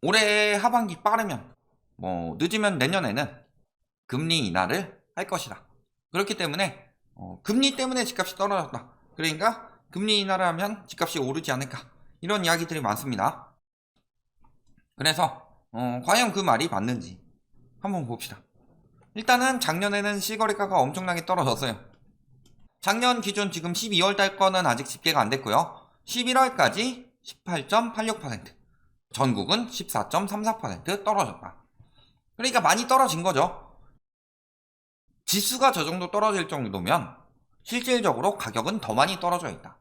올해 하반기 빠르면 늦으면 내년에는 금리 인하를 할 것이다. 그렇기 때문에 금리 때문에 집값이 떨어졌다. 그러니까 금리 인하를 하면 집값이 오르지 않을까. 이런 이야기들이 많습니다. 그래서 과연 그 말이 맞는지 한번 봅시다. 일단은 작년에는 실거래가가 엄청나게 떨어졌어요. 작년 기준 지금 12월달 거는 아직 집계가 안 됐고요. 11월까지 18.86%, 전국은 14.34% 떨어졌다. 그러니까 많이 떨어진 거죠. 지수가 저 정도 떨어질 정도면 실질적으로 가격은 더 많이 떨어져 있다.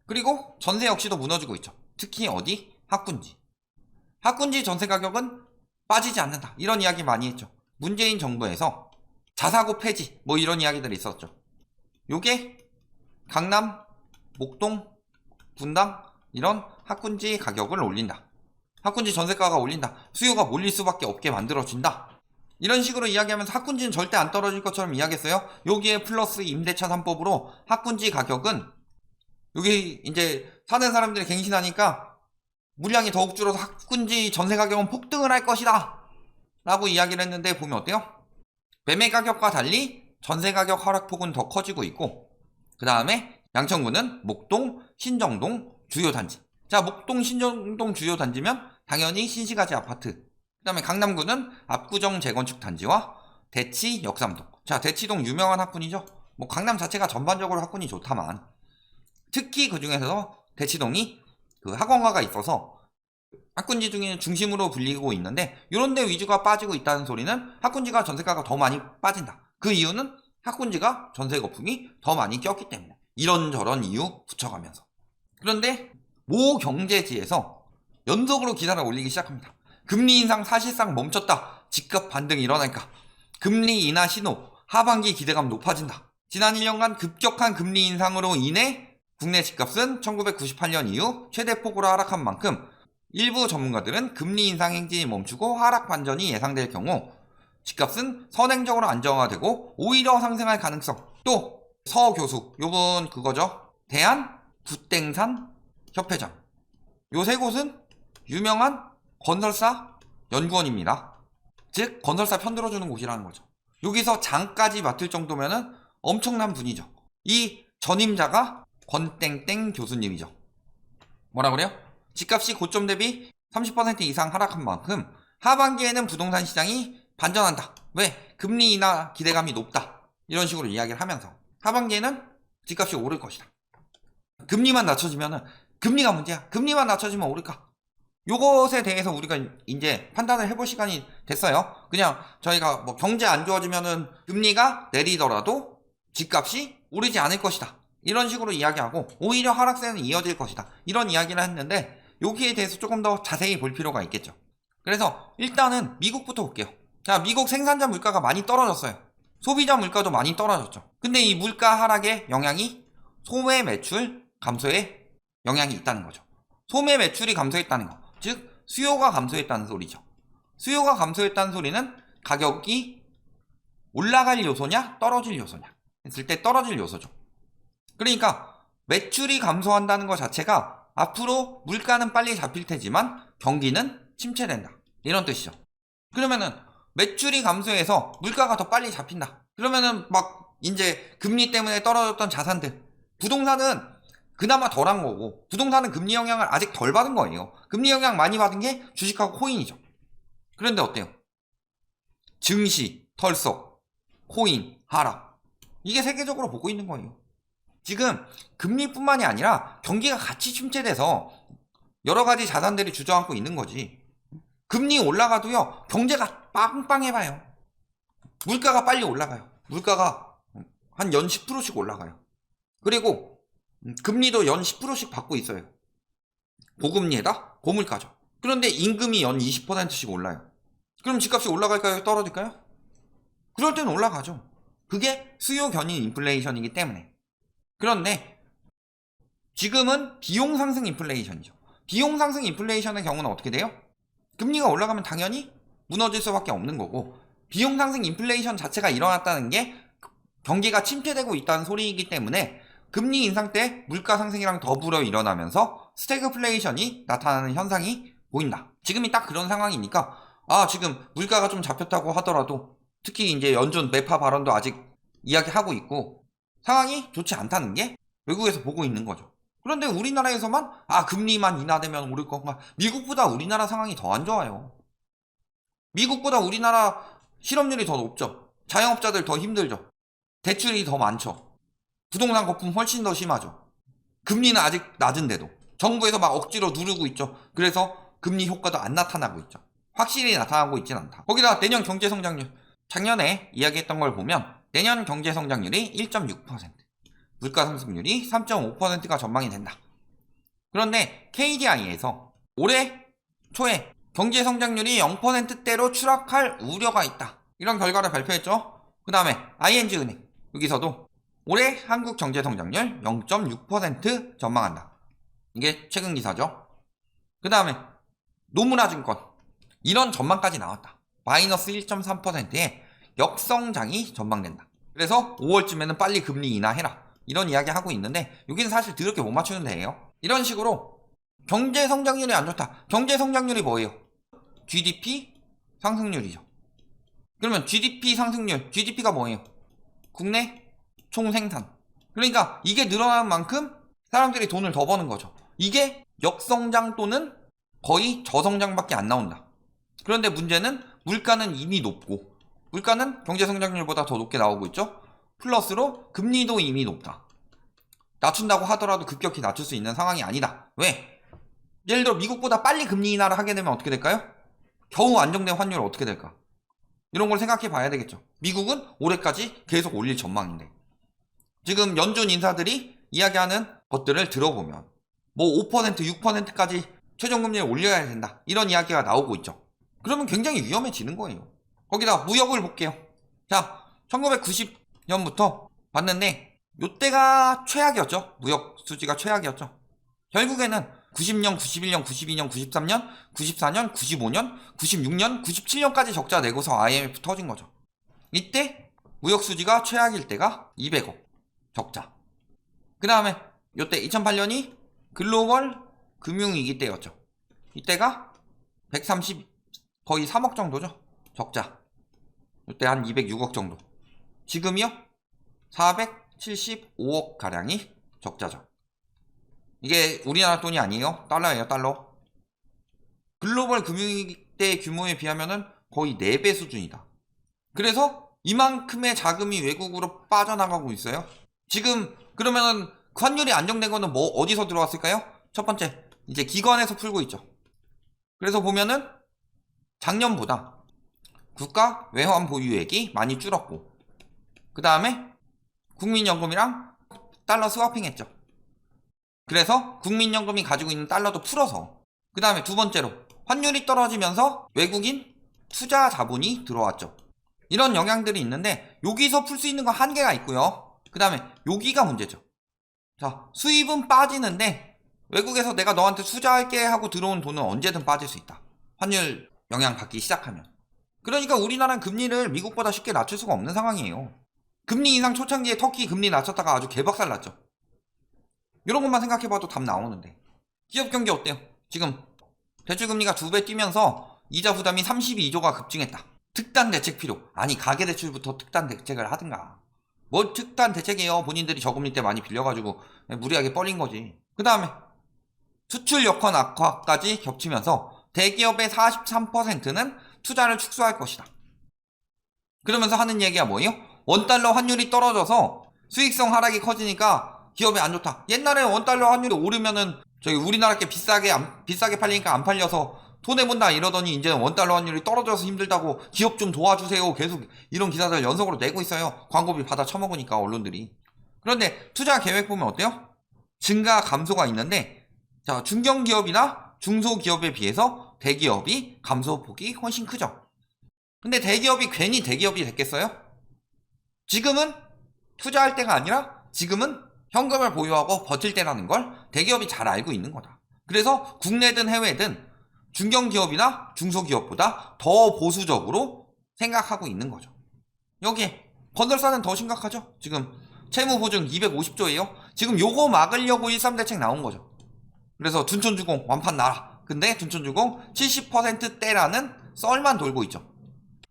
그리고 전세 역시도 무너지고 있죠. 특히 어디? 학군지. 학군지 전세 가격은 빠지지 않는다. 이런 이야기 많이 했죠. 문재인 정부에서 자사고 폐지 이런 이야기들이 있었죠. 요게 강남, 목동, 분당 이런 학군지 가격을 올린다. 학군지 전세가가 올린다. 수요가 몰릴 수밖에 없게 만들어진다. 이런 식으로 이야기하면서 학군지는 절대 안 떨어질 것처럼 이야기했어요. 여기에 플러스 임대차 3법으로 학군지 가격은 여기 이제 사는 사람들이 갱신하니까 물량이 더욱 줄어서 학군지 전세 가격은 폭등을 할 것이다 라고 이야기를 했는데 보면 어때요? 매매 가격과 달리 전세 가격 하락폭은 더 커지고 있고, 그 다음에 양천구는 목동, 신정동 주요 단지. 자, 목동, 신정동 주요 단지면 당연히 신시가지 아파트. 그 다음에 강남구는 압구정 재건축 단지와 대치, 역삼동. 자, 대치동 유명한 학군이죠. 강남 자체가 전반적으로 학군이 좋다만 특히 그 중에서 대치동이 그 학원가가 있어서 학군지 중에 중심으로 불리고 있는데, 이런 데 위주가 빠지고 있다는 소리는 학군지가 전세가가 더 많이 빠진다. 그 이유는 학군지가 전세 거품이 더 많이 꼈기 때문에. 이런저런 이유 붙여가면서. 그런데 모 경제지에서 연속으로 기사를 올리기 시작합니다. 금리 인상 사실상 멈췄다. 집값 반등이 일어날까. 금리 인하 신호. 하반기 기대감 높아진다. 지난 1년간 급격한 금리 인상으로 인해 국내 집값은 1998년 이후 최대폭으로 하락한 만큼 일부 전문가들은 금리 인상 행진이 멈추고 하락 반전이 예상될 경우 집값은 선행적으로 안정화되고 오히려 상승할 가능성. 또 서 교수, 요분 그거죠. 대한 부땡산 협회장. 요 세 곳은 유명한 건설사 연구원입니다. 즉 건설사 편들어주는 곳이라는 거죠. 여기서 장까지 맡을 정도면은 엄청난 분이죠. 이 전임자가 권땡땡 교수님이죠. 뭐라 그래요? 집값이 고점 대비 30% 이상 하락한 만큼 하반기에는 부동산 시장이 반전한다. 왜? 금리 인하 기대감이 높다. 이런 식으로 이야기를 하면서 하반기에는 집값이 오를 것이다. 금리만 낮춰지면은 금리가 문제야. 금리만 낮춰지면 오를까? 요것에 대해서 우리가 이제 판단을 해볼 시간이 됐어요. 그냥 저희가 경제 안 좋아지면은 금리가 내리더라도 집값이 오르지 않을 것이다. 이런 식으로 이야기하고 오히려 하락세는 이어질 것이다. 이런 이야기를 했는데 여기에 대해서 조금 더 자세히 볼 필요가 있겠죠. 그래서 일단은 미국부터 볼게요. 자, 미국 생산자 물가가 많이 떨어졌어요. 소비자 물가도 많이 떨어졌죠. 근데 이 물가 하락의 영향이 소매 매출 감소에 영향이 있다는 거죠. 소매 매출이 감소했다는 거. 즉 수요가 감소했다는 소리죠. 수요가 감소했다는 소리는 가격이 올라갈 요소냐 떨어질 요소냐 했을 때 떨어질 요소죠. 그러니까 매출이 감소한다는 것 자체가 앞으로 물가는 빨리 잡힐 테지만 경기는 침체된다. 이런 뜻이죠. 그러면은 매출이 감소해서 물가가 더 빨리 잡힌다. 그러면은 이제 금리 때문에 떨어졌던 자산들, 부동산은 그나마 덜한 거고 부동산은 금리 영향을 아직 덜 받은 거예요. 금리 영향 많이 받은 게 주식하고 코인이죠. 그런데 어때요? 증시, 털썩, 코인, 하락. 이게 세계적으로 보고 있는 거예요. 지금 금리뿐만이 아니라 경기가 같이 침체돼서 여러 가지 자산들이 주저앉고 있는 거지. 금리 올라가도요, 경제가 빵빵해봐요. 물가가 빨리 올라가요. 물가가 한 연 10%씩 올라가요. 그리고 금리도 연 10%씩 받고 있어요. 고금리에다 고물가죠. 그런데 임금이 연 20%씩 올라요. 그럼 집값이 올라갈까요? 떨어질까요? 그럴 때는 올라가죠. 그게 수요 견인 인플레이션이기 때문에. 그런데 지금은 비용 상승 인플레이션이죠. 비용 상승 인플레이션의 경우는 어떻게 돼요? 금리가 올라가면 당연히 무너질 수밖에 없는 거고, 비용 상승 인플레이션 자체가 일어났다는 게 경기가 침체되고 있다는 소리이기 때문에 금리 인상 때 물가 상승이랑 더불어 일어나면서 스태그플레이션이 나타나는 현상이 보인다. 지금이 딱 그런 상황이니까 지금 물가가 좀 잡혔다고 하더라도 특히 이제 연준 매파 발언도 아직 이야기하고 있고 상황이 좋지 않다는 게 외국에서 보고 있는 거죠. 그런데 우리나라에서만 금리만 인하되면 오를 건가? 미국보다 우리나라 상황이 더 안 좋아요. 미국보다 우리나라 실업률이 더 높죠. 자영업자들 더 힘들죠. 대출이 더 많죠. 부동산 거품 훨씬 더 심하죠. 금리는 아직 낮은데도 정부에서 막 억지로 누르고 있죠. 그래서 금리 효과도 안 나타나고 있죠. 확실히 나타나고 있진 않다. 거기다 내년 경제성장률, 작년에 이야기했던 걸 보면 내년 경제성장률이 1.6%, 물가 상승률이 3.5%가 전망이 된다. 그런데 KDI에서 올해 초에 경제성장률이 0%대로 추락할 우려가 있다. 이런 결과를 발표했죠. 그 다음에 ING은행, 여기서도 올해 한국 경제성장률 0.6% 전망한다. 이게 최근 기사죠. 그 다음에 노무라증권, 이런 전망까지 나왔다. 마이너스 1.3%의 역성장이 전망된다. 그래서 5월쯤에는 빨리 금리 인하해라, 이런 이야기 하고 있는데 여기는 사실 더럽게 못 맞추는 데예요. 이런 식으로 경제 성장률이 안 좋다. 경제 성장률이 뭐예요? GDP 상승률이죠. 그러면 GDP 상승률, GDP가 뭐예요? 국내 총생산. 그러니까 이게 늘어나는 만큼 사람들이 돈을 더 버는 거죠. 이게 역성장 또는 거의 저성장밖에 안 나온다. 그런데 문제는 물가는 이미 높고, 물가는 경제성장률보다 더 높게 나오고 있죠. 플러스로 금리도 이미 높다. 낮춘다고 하더라도 급격히 낮출 수 있는 상황이 아니다. 왜? 예를 들어 미국보다 빨리 금리 인하를 하게 되면 어떻게 될까요? 겨우 안정된 환율은 어떻게 될까? 이런 걸 생각해 봐야 되겠죠. 미국은 올해까지 계속 올릴 전망인데 지금 연준 인사들이 이야기하는 것들을 들어보면 뭐 5%, 6%까지 최종금리를 올려야 된다, 이런 이야기가 나오고 있죠. 그러면 굉장히 위험해지는 거예요. 거기다 무역을 볼게요. 자, 1990년부터 봤는데 요때가 최악이었죠. 무역 수지가 최악이었죠. 결국에는 90년, 91년, 92년, 93년, 94년, 95년, 96년, 97년까지 적자 내고서 IMF 터진 거죠. 이때 무역 수지가 최악일 때가 200억 적자. 그 다음에 요때 2008년이 글로벌 금융위기 때였죠. 이때가 130, 거의 3억 정도죠. 적자. 이때 한 206억 정도. 지금이요? 475억 가량이 적자죠. 이게 우리나라 돈이 아니에요. 달러예요, 달러. 글로벌 금융위기 때 규모에 비하면은 거의 4배 수준이다. 그래서 이만큼의 자금이 외국으로 빠져나가고 있어요. 지금 그러면은 환율이 안정된 거는 뭐 어디서 들어왔을까요? 첫 번째, 이제 기관에서 풀고 있죠. 그래서 보면은 작년보다 국가 외환 보유액이 많이 줄었고, 그 다음에 국민연금이랑 달러 스와핑 했죠. 그래서 국민연금이 가지고 있는 달러도 풀어서, 그 다음에 두 번째로 환율이 떨어지면서 외국인 투자 자본이 들어왔죠. 이런 영향들이 있는데 여기서 풀 수 있는 건 한계가 있고요. 그 다음에 여기가 문제죠. 자, 수입은 빠지는데 외국에서 내가 너한테 투자할게 하고 들어온 돈은 언제든 빠질 수 있다. 환율 영향 받기 시작하면. 그러니까 우리나라는 금리를 미국보다 쉽게 낮출 수가 없는 상황이에요. 금리 인상 초창기에 터키 금리 낮췄다가 아주 개박살 났죠. 이런 것만 생각해봐도 답 나오는데. 기업 경기 어때요? 지금 대출금리가 2배 뛰면서 이자 부담이 32조가 급증했다. 특단 대책 필요. 아니, 가계대출부터 특단 대책을 하든가. 뭘 특단 대책이에요. 본인들이 저금리 때 많이 빌려가지고 무리하게 뻘린 거지. 그 다음에 수출 여건 악화까지 겹치면서 대기업의 43%는 투자를 축소할 것이다. 그러면서 하는 얘기가 뭐예요? 원달러 환율이 떨어져서 수익성 하락이 커지니까 기업이 안 좋다. 옛날에 원달러 환율이 오르면은 저기 우리나라 게 비싸게 팔리니까 안 팔려서 손해본다 이러더니 이제는 원달러 환율이 떨어져서 힘들다고 기업 좀 도와주세요. 계속 이런 기사들 연속으로 내고 있어요. 광고비 받아 처먹으니까 언론들이. 그런데 투자 계획 보면 어때요? 증가 감소가 있는데, 자, 중견기업이나 중소기업에 비해서 대기업이 감소폭이 훨씬 크죠. 근데 대기업이 괜히 대기업이 됐겠어요? 지금은 투자할 때가 아니라 지금은 현금을 보유하고 버틸 때라는 걸 대기업이 잘 알고 있는 거다. 그래서 국내든 해외든 중견기업이나 중소기업보다 더 보수적으로 생각하고 있는 거죠. 여기에 건설사는 더 심각하죠. 지금 채무보증 250조예요. 지금 요거 막으려고 13대책 나온 거죠. 그래서 둔촌주공 완판 나라. 근데 둔촌주공 70%대라는 썰만 돌고 있죠.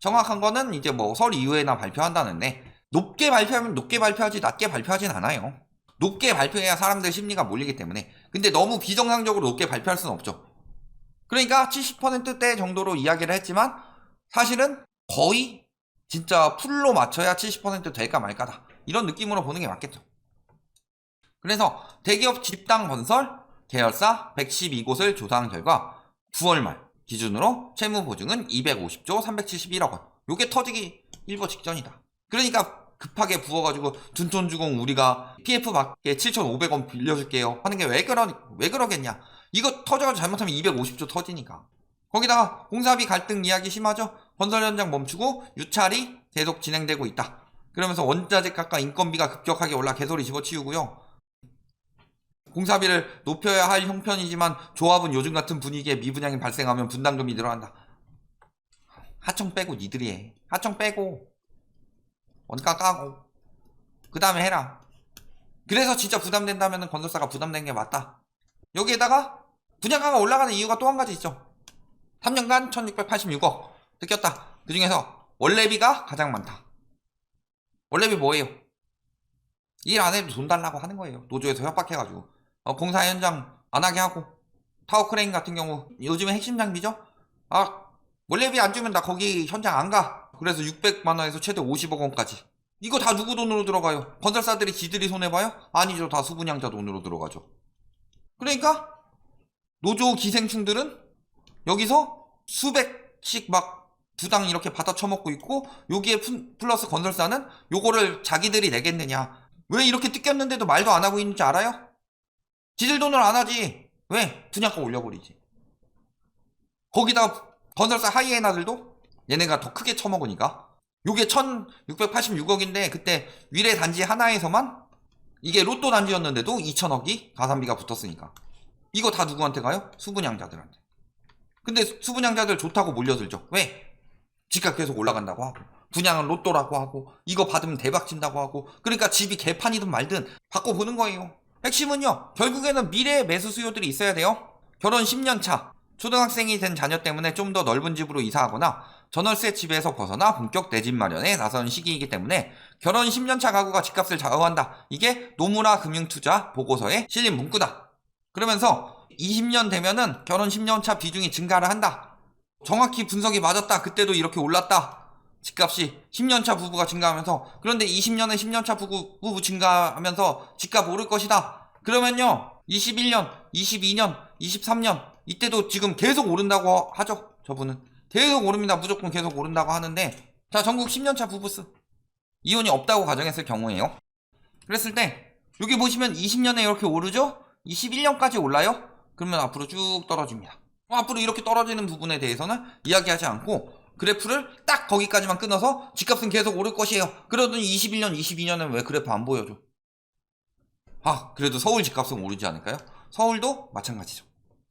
정확한 거는 이제 뭐 설 이후에나 발표한다는데, 높게 발표하면 높게 발표하지 낮게 발표하진 않아요. 높게 발표해야 사람들 심리가 몰리기 때문에. 근데 너무 비정상적으로 높게 발표할 수는 없죠. 그러니까 70%대 정도로 이야기를 했지만 사실은 거의 진짜 풀로 맞춰야 70% 될까 말까다, 이런 느낌으로 보는 게 맞겠죠. 그래서 대기업 집단 건설 계열사 112곳을 조사한 결과 9월 말 기준으로 채무 보증은 250조 371억 원. 요게 터지기 일보 직전이다. 그러니까 급하게 부어가지고 둔촌주공 우리가 PF 받게 7,500원 빌려줄게요 하는 게 왜 그러겠냐. 이거 터져가지고 잘못하면 250조 터지니까. 거기다가 공사비 갈등 이야기 심하죠. 건설 현장 멈추고 유찰이 계속 진행되고 있다. 그러면서 원자재 값과 인건비가 급격하게 올라 개소리 집어치우고요. 공사비를 높여야 할 형편이지만 조합은 요즘 같은 분위기에 미분양이 발생하면 분담금이 늘어난다. 하청 빼고 니들이 해. 하청 빼고 원가 까고 그 다음에 해라. 그래서 진짜 부담된다면 건설사가 부담되는 게 맞다. 여기에다가 분양가가 올라가는 이유가 또 한 가지 있죠. 3년간 1686억 뜯겼다. 그 중에서 원래비가 가장 많다. 원래비 뭐예요? 일 안 해도 돈 달라고 하는 거예요. 노조에서 협박해가지고 공사 현장 안 하게 하고. 타워 크레인 같은 경우 요즘에 핵심 장비죠. 원래비 안 주면 나 거기 현장 안 가. 그래서 600만원에서 최대 50억 원까지. 이거 다 누구 돈으로 들어가요? 건설사들이 지들이 손해봐요? 아니죠. 다 수분양자 돈으로 들어가죠. 그러니까 노조 기생충들은 여기서 수백씩 막 부당 이렇게 받아 처먹고 있고, 여기에 플러스 건설사는 요거를 자기들이 내겠느냐. 왜 이렇게 뜯겼는데도 말도 안 하고 있는지 알아요? 지들 돈을 안 하지. 왜? 분양가 올려버리지. 거기다 건설사 하이에나들도 얘네가 더 크게 처먹으니까. 요게 1686억인데 그때 위례 단지 하나에서만 이게 로또 단지였는데도 2천억이 가산비가 붙었으니까. 이거 다 누구한테 가요? 수분양자들한테. 근데 수분양자들 좋다고 몰려들죠. 왜? 집값 계속 올라간다고 하고, 분양은 로또라고 하고, 이거 받으면 대박 친다고 하고. 그러니까 집이 개판이든 말든 바꿔보는 거예요. 핵심은요, 결국에는 미래의 매수 수요들이 있어야 돼요. 결혼 10년 차, 초등학생이 된 자녀 때문에 좀 더 넓은 집으로 이사하거나 전월세 집에서 벗어나 본격 내 집 마련에 나서는 시기이기 때문에 결혼 10년 차 가구가 집값을 좌우한다. 이게 노무라 금융투자 보고서에 실린 문구다. 그러면서 20년 되면은 결혼 10년 차 비중이 증가를 한다. 정확히 분석이 맞았다. 그때도 이렇게 올랐다. 집값이 10년차 부부가 증가하면서. 그런데 20년에 10년차 부부 증가하면서 집값 오를 것이다. 그러면요, 21년, 22년, 23년 이때도 지금 계속 오른다고 하죠. 저분은 계속 오릅니다. 무조건 계속 오른다고 하는데, 자, 전국 10년차 부부수 이혼이 없다고 가정했을 경우에요. 그랬을 때 여기 보시면 20년에 이렇게 오르죠. 21년까지 올라요. 그러면 앞으로 쭉 떨어집니다. 앞으로 이렇게 떨어지는 부분에 대해서는 이야기하지 않고 그래프를 딱 거기까지만 끊어서 집값은 계속 오를 것이에요. 그러더니 21년, 22년은 왜 그래프 안 보여줘? 그래도 서울 집값은 오르지 않을까요? 서울도 마찬가지죠.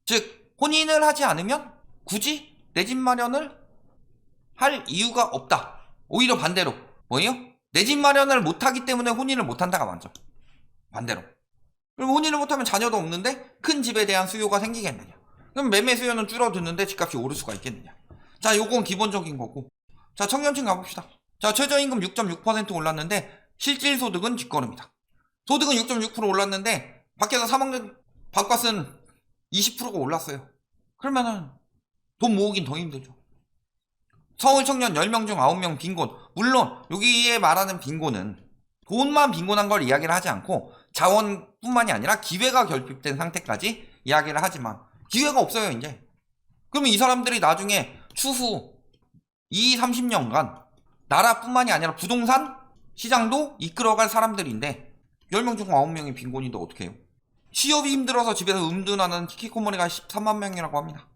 즉, 혼인을 하지 않으면 굳이 내 집 마련을 할 이유가 없다. 오히려 반대로. 뭐예요? 내 집 마련을 못하기 때문에 혼인을 못한다가 맞죠. 반대로. 그럼 혼인을 못하면 자녀도 없는데 큰 집에 대한 수요가 생기겠느냐. 그럼 매매 수요는 줄어드는데 집값이 오를 수가 있겠느냐. 자, 요건 기본적인 거고. 자, 청년층 가봅시다. 자, 최저임금 6.6% 올랐는데 실질소득은 뒷걸음이다. 소득은 6.6% 올랐는데 밖에서 사 먹는 밥값은 20%가 올랐어요. 그러면은 돈 모으긴 더 힘들죠. 서울 청년 10명 중 9명 빈곤. 물론 여기에 말하는 빈곤은 돈만 빈곤한 걸 이야기를 하지 않고 자원뿐만이 아니라 기회가 결핍된 상태까지 이야기를 하지만 기회가 없어요 이제. 그러면 이 사람들이 나중에 추후 30년간 나라뿐만이 아니라 부동산 시장도 이끌어갈 사람들인데 10명 중 9명이 빈곤인데 어떻게 해요? 취업이 힘들어서 집에서 음둔하는 히키코모리가 13만 명이라고 합니다.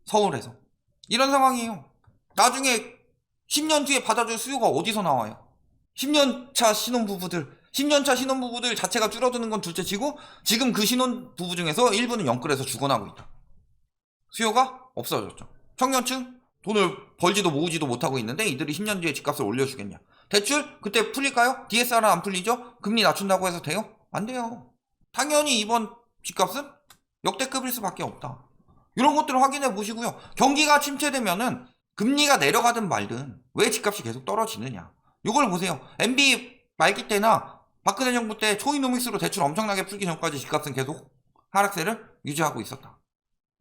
서울에서. 이런 상황이에요. 나중에 10년 뒤에 받아줄 수요가 어디서 나와요? 10년차 신혼부부들 자체가 줄어드는 건 둘째치고 지금 그 신혼부부 중에서 일부는 영끌에서 죽어나고 있다. 수요가 없어졌죠. 청년층 돈을 벌지도 모으지도 못하고 있는데 이들이 10년 뒤에 집값을 올려주겠냐. 대출 그때 풀릴까요? DSR은 안 풀리죠? 금리 낮춘다고 해서 돼요? 안 돼요. 당연히 이번 집값은 역대급일 수밖에 없다. 이런 것들을 확인해 보시고요. 경기가 침체되면은 금리가 내려가든 말든 왜 집값이 계속 떨어지느냐. 이걸 보세요. MB 말기 때나 박근혜 정부 때 초이노믹스로 대출 엄청나게 풀기 전까지 집값은 계속 하락세를 유지하고 있었다.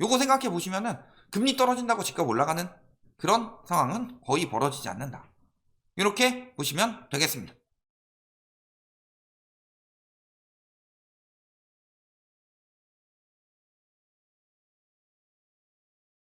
요거 생각해 보시면은 금리 떨어진다고 집값 올라가는 그런 상황은 거의 벌어지지 않는다. 이렇게 보시면 되겠습니다.